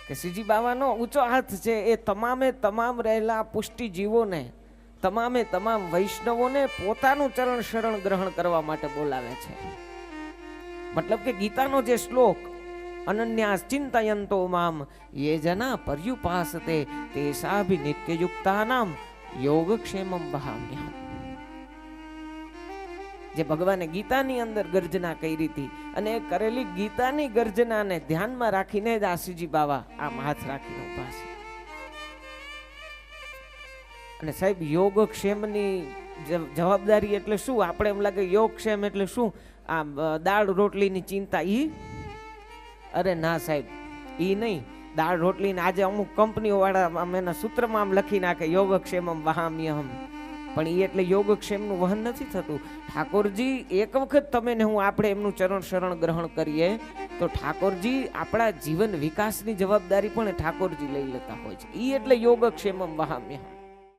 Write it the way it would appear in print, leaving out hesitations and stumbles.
કે શ્રીજી બાવાનો ઊંચો હાથ છે એ તમામે તમામ રહેલા પુષ્ટિ જીવોને, તમામે તમામ વૈષ્ણવોને પોતાનું ચરણ શરણ ગ્રહણ કરવા માટે બોલાવે છે. મતલબ કે ગીતાનો જે શ્લોક અનન્યાસ ચિંતયંતો મામ યે જના પર્યુપાસતે તેસાભિ નિત્યયુક્તાનામ યોગક્ષેમમ વહામ્યહમ, જે ભગવાને ગીતાની અંદર ગર્જના કરી હતી અને એ કરેલી ગીતાની ગર્જનાને ધ્યાનમાં રાખીને જ આશીજી બાવા આમ હાથ રાખીને ઉભા છે. અને સાહેબ યોગક્ષેમની જવાબદારી એટલે શું? આપણે એમ લાગે યોગક્ષેમ એટલે શું? આ દાળ રોટલીની ચિંતા? ઈ અરે ના સાહેબ, ઈ નહીં. દાળ રોટલીને આજે અમુક કંપનીઓ વાળા એના સૂત્રમાં આમ લખી નાખે યોગક્ષેમમ વહામ્યહમ, પણ એ એટલે યોગક્ષેમનું વહન નથી થતું. ઠાકોરજી એક વખત તમે ને હું આપણે એમનું ચરણ શરણ ગ્રહણ કરીએ તો ઠાકોરજી આપણા જીવન વિકાસની જવાબદારી પણ ઠાકોરજી લઈ લેતા હોય છે. એ એટલે યોગક્ષેમમ વહામ્યહમ.